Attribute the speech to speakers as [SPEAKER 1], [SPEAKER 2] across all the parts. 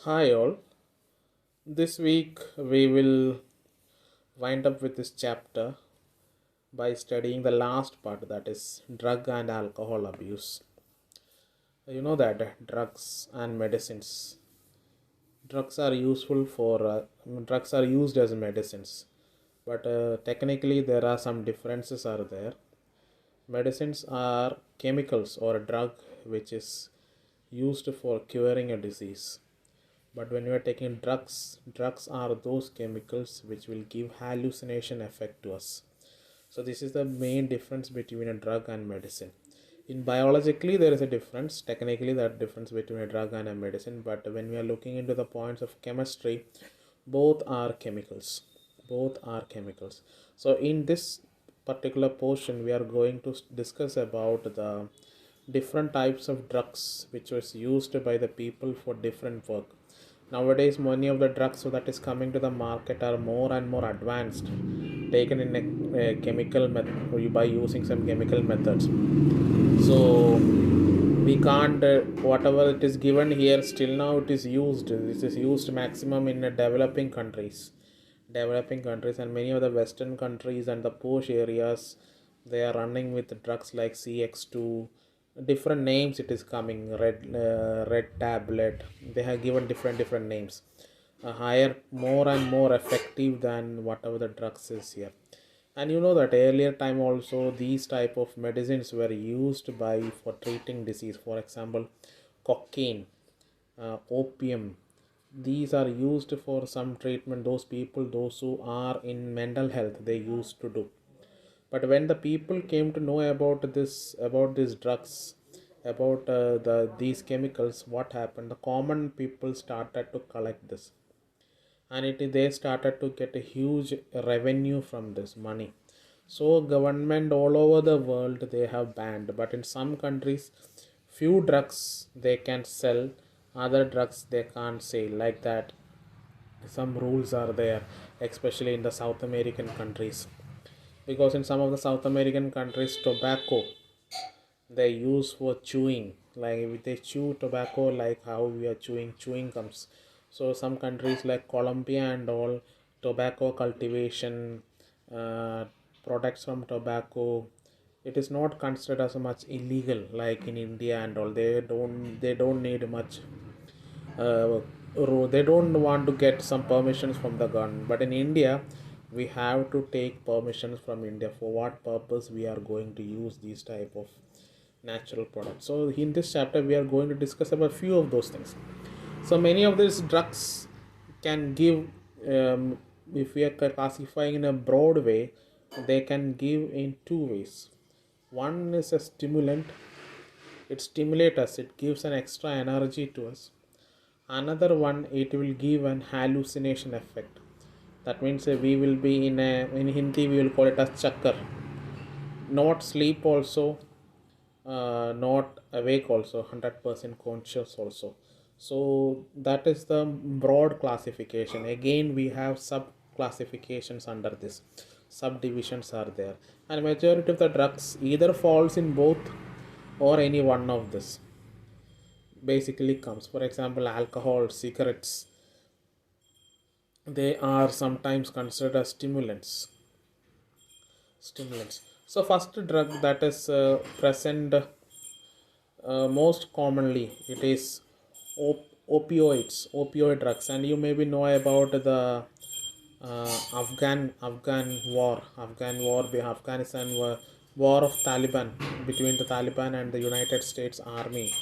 [SPEAKER 1] Hi all. This week we will wind up with this chapter by studying the last part, that is drug and alcohol abuse. You know that drugs and medicines. Drugs are used as medicines, but technically there are some differences are there. Medicines are chemicals or a drug which is used for curing a disease. But when you are taking drugs are those chemicals which will give hallucination effect to us. So this is the main difference between a drug and medicine. In biologically there is a difference, technically that difference between a drug and a medicine, but when we are looking into the points of chemistry, both are chemicals. Both are chemicals. So in this particular portion we are going to discuss about the different types of drugs which was used by the people for different work. Nowadays, many of the drugs that is coming to the market are more and more advanced, taken in a chemical method by using some chemical methods. So we can't whatever it is given here. Still now it is used. This is used maximum in developing countries, and many of the Western countries and the posh areas. They are running with drugs like CX2, different names it is coming, red tablet. They have given different names, higher, more and more effective than whatever the drugs is here. And you know that earlier time also these type of medicines were used by for treating disease. For example, cocaine, opium, these are used for some treatment. Those people, those who are in mental health, they used to do. But when the people came to know about these drugs, about these chemicals, what happened? The common people started to collect this, and they started to get a huge revenue from this money. So government all over the world they have banned, but in some countries, few drugs they can sell, other drugs they can't sell, like that. Some rules are there, especially in the South American countries, because in some of the South American countries tobacco they use for chewing, like they chew tobacco like how we are chewing gums. So some countries like Colombia and all, tobacco cultivation, uh, products from tobacco, it is not considered as much illegal like in India and all. They don't need much, uh, they don't want to get some permissions from the government. But in India we have to take permissions from India for what purpose we are going to use these type of natural products. So in this chapter we are going to discuss about few of those things. So many of these drugs can give, if we are classifying in a broad way, they can give in two ways. One is a stimulant, it stimulates us, it gives an extra energy to us. Another one, it will give an hallucination effect. That means we will be in Hindi we will call it as chakkar, not sleep also, not awake also, 100% conscious also. So that is the broad classification. Again we have sub classifications under this, subdivisions are there, and majority of the drugs either falls in both or any one of this basically comes. For example, alcohol, cigarettes, they are sometimes considered as stimulants. So first drug that is present, most commonly it is opioid drugs. And you maybe know about the Afghanistan war of Taliban, between the Taliban and the United States Army,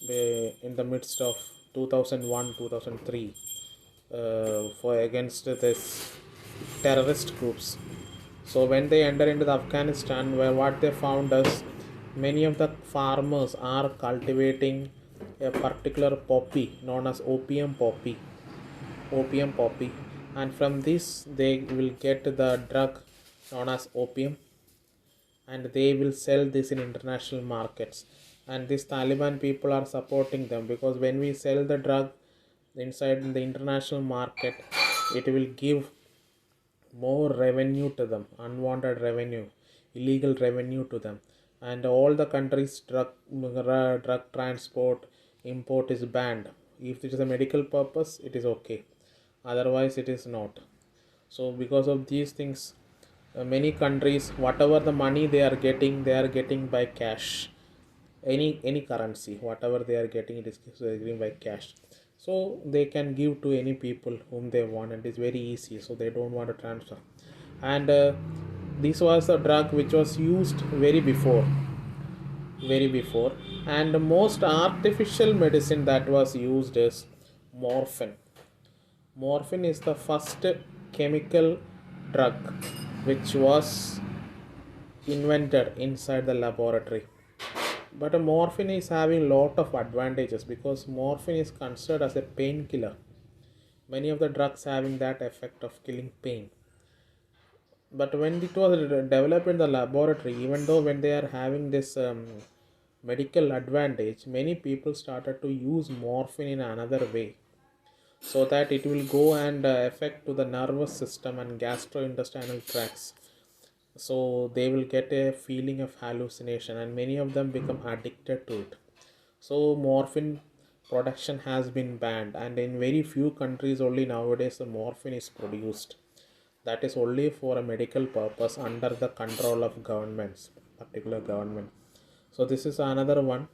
[SPEAKER 1] in the midst of 2001 2003, for against this terrorist groups. So when they enter into the Afghanistan, where what they found is many of the farmers are cultivating a particular poppy known as opium poppy, and from this they will get the drug known as opium, and they will sell this in international markets. And these Taliban people are supporting them, because when we sell the drug inside the international market, it will give more revenue to them, unwanted revenue, illegal revenue to them. And all the countries drug transport import is banned. If it is a medical purpose, it is okay, otherwise it is not. So because of these things, many countries, whatever the money they are getting by cash. Any currency, whatever they are getting, it is getting by cash. So they can give to any people whom they want, and it is very easy, so they don't want to transfer. And this was a drug which was used very before. And the most artificial medicine that was used is morphine. Morphine is the first chemical drug which was invented inside the laboratory. But a morphine is having lot of advantages because morphine is considered as a painkiller. Many of the drugs having that effect of killing pain. But when it was developed in the laboratory, even though when they are having this medical advantage, many people started to use morphine in another way, so that it will go and affect to the nervous system and gastrointestinal tracts. So they will get a feeling of hallucination, and many of them become addicted to it. So morphine production has been banned, and in very few countries only nowadays the morphine is produced. That is only for a medical purpose under the control of governments, particular government. So this is another one.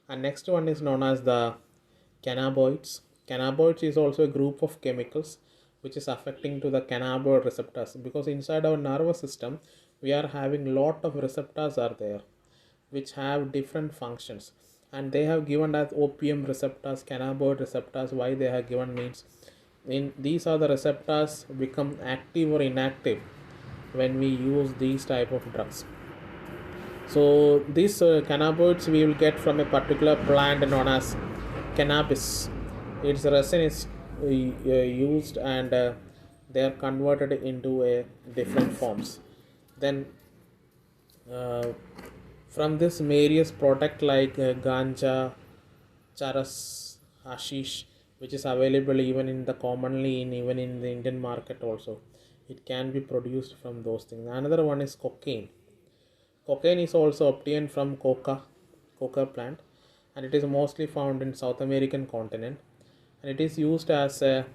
[SPEAKER 1] And next one is known as the cannabinoids. Cannabinoids is also a group of chemicals which is affecting to the cannabinoid receptors, because inside our nervous system we are having lot of receptors are there which have different functions, and they have given as opium receptors, cannabinoid receptors. Why they have given means, in these are the receptors become active or inactive when we use these type of drugs. So these cannabinoids we will get from a particular plant known as cannabis. Its resin is used, and they are converted into a different forms. Then uh, from this various product like ganja, charas, hashish, which is available even in the commonly in even in the Indian market also, it can be produced from those things. Another one is cocaine. Cocaine is also obtained from coca plant, and it is mostly found in South American continent, and it is used as a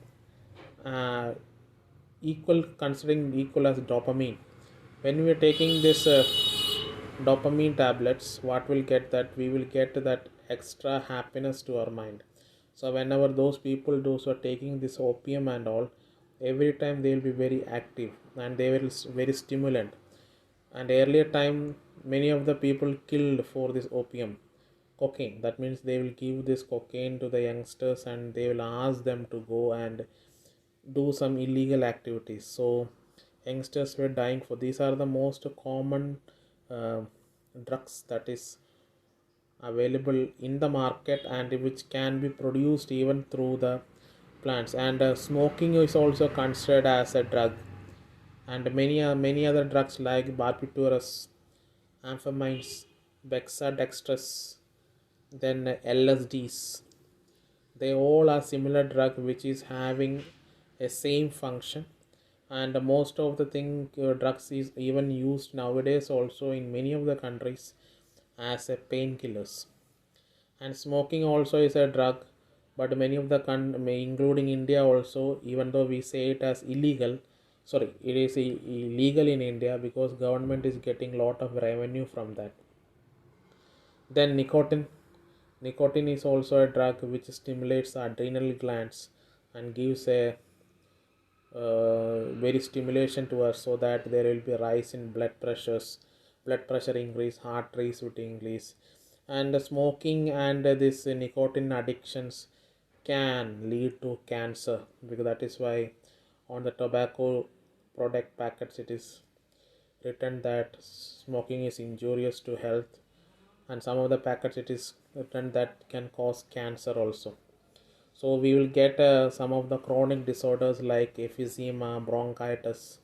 [SPEAKER 1] uh, equal, considering equal as dopamine. When we are taking this dopamine tablets, what will get, that we will get that extra happiness to our mind. So whenever those people, those who are taking this opium and all, every time they will be very active, and they will very stimulant. And earlier time many of the people killed for this opium, cocaine. That means they will give this cocaine to the youngsters, and they will ask them to go and do some illegal activities. So youngsters were dying for these are the most common uh, drugs that is available in the market, and which can be produced even through the plants. And smoking is also considered as a drug, and many other drugs like barbiturates, amphetamines, bexadextrose, then LSDs. They all are similar drug which is having a same function, and most of the thing drugs is even used nowadays also in many of the countries as a painkillers. And smoking also is a drug, but many of the including India also, even though we say it as illegal, sorry, it is illegal in India because government is getting lot of revenue from that. Then nicotine is also a drug which stimulates the adrenal glands and gives a very stimulation to us, so that there will be a rise in blood pressure increase, heart rate would increase. And smoking and this nicotine addictions can lead to cancer, because that is why on the tobacco product packets it is written that smoking is injurious to health, and some of the packets it is written that can cause cancer also. So we will get some of the chronic disorders like emphysema, bronchitis,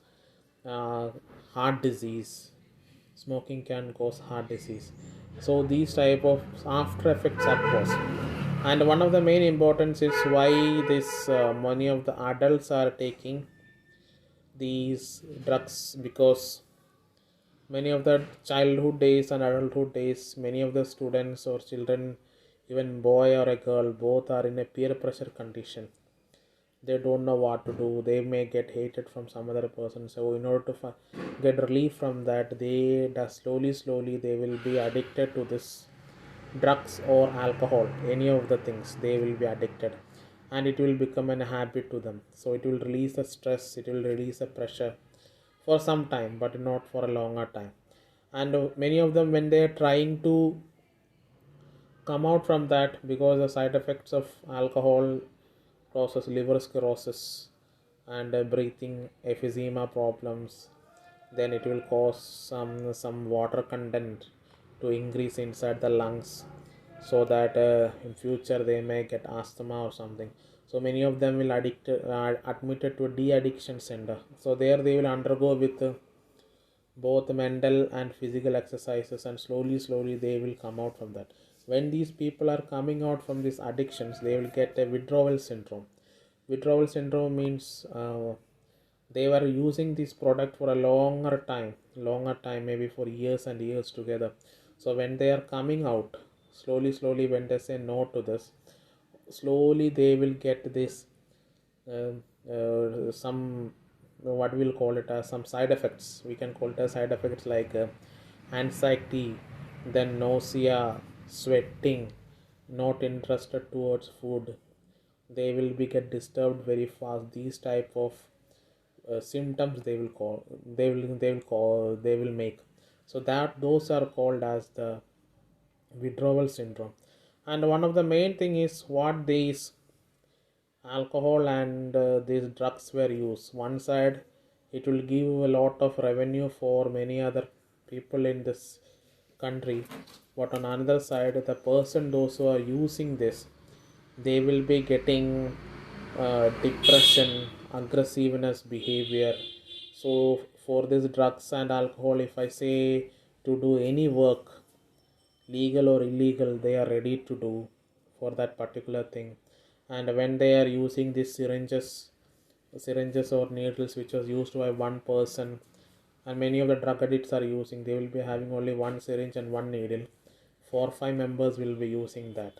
[SPEAKER 1] uh, heart disease. Smoking can cause heart disease. So these type of after effects are caused. And one of the main importance is why this many of the adults are taking these drugs, because many of the childhood days and adulthood days, many of the students or children even boy or a girl, both are in a peer pressure condition. They don't know what to do. They may get hated from some other person. So in order to get relief from that, they slowly they will be addicted to this drugs or alcohol, any of the things. They will be addicted, and it will become a habit to them. So it will release the stress, it will release the pressure for some time, but not for a longer time. And many of them, when they are trying to come out from that, because the side effects of alcohol causes liver cirrhosis and breathing emphysema problems, then it will cause some water content to increase inside the lungs, so that in future they may get asthma or something. So many of them will admitted to a de-addiction center. So there they will undergo with both mental and physical exercises, and slowly they will come out from that. When these people are coming out from these addictions, they will get a withdrawal syndrome. Withdrawal syndrome means they were using this product for a longer time, maybe for years and years together. So when they are coming out, slowly when they say no to this, slowly they will get this some, what we'll call it as some side effects. We can call it as side effects like anxiety, then nausea, sweating, not interested towards food. They will be get disturbed very fast. These type of symptoms they will make. So that those are called as the withdrawal syndrome. And one of the main thing is what these alcohol and these drugs were used. One side, it will give a lot of revenue for many other people in this country, but on another side, the person those who are using this, they will be getting depression, aggressiveness behavior. So for this drugs and alcohol, if I say to do any work, legal or illegal, they are ready to do for that particular thing. And when they are using these syringes or needles which was used by one person, and many of the drug addicts are using, they will be having only one syringe and one needle. 4 5 members will be using that.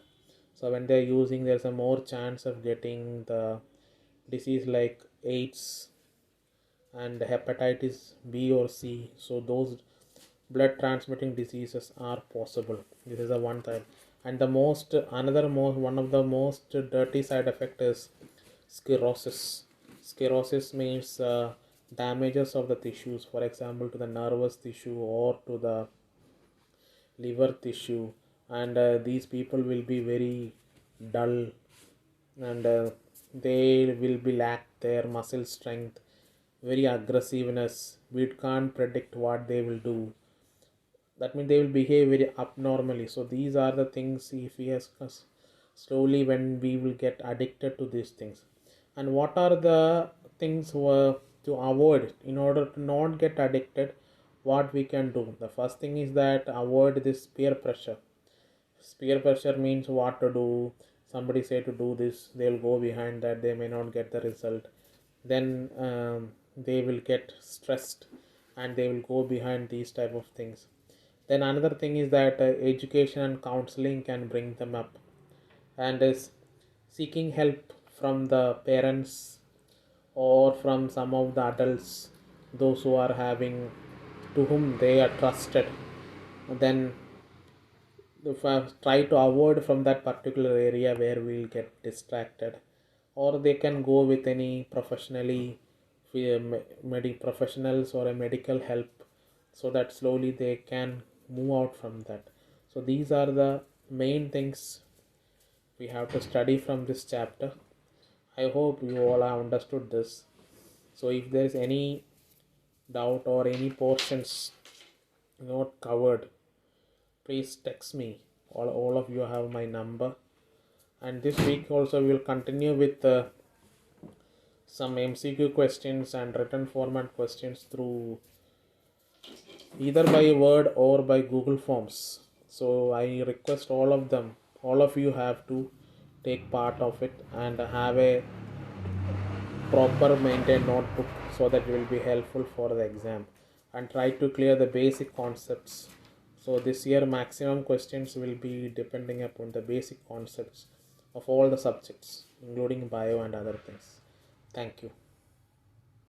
[SPEAKER 1] So when they are using, there's a more chance of getting the disease like AIDS and hepatitis B or C. So those blood transmitting diseases are possible. This is the one side. And the most another most one of the most dirty side effect is sclerosis. Sclerosis means damages of the tissues, for example to the nervous tissue or to the liver tissue. And these people will be very dull, and they will be lack their muscle strength, very aggressiveness. We can't predict what they will do. That means they will behave very abnormally. So these are the things, if we ask us slowly, when we will get addicted to these things. And what are the things to avoid in order to not get addicted? What we can do, the first thing is that avoid this peer pressure. Peer pressure means what to do. Somebody say to do this, they'll go behind that, they may not get the result. Then they will get stressed, and they will go behind these type of things. Then another thing is that education and counseling can bring them up, and is seeking help from the parents or from some of the adults, those who are having, to whom they are trusted. Then if I try to avoid from that particular area where we'll get distracted, or they can go with any professionals or a medical help, so that slowly they can move out from that. So these are the main things we have to study from this chapter. I hope you all have understood this. So if there is any doubt or any portions not covered, please text me. All of you have my number. And this week also we will continue with some MCQ questions and written format questions through either by word or by Google Forms. So I request all of you have to take part of it and have a proper maintained notebook, so that it will be helpful for the exam, and try to clear the basic concepts So this year maximum questions will be depending upon the basic concepts of all the subjects, including bio and other things. Thank you.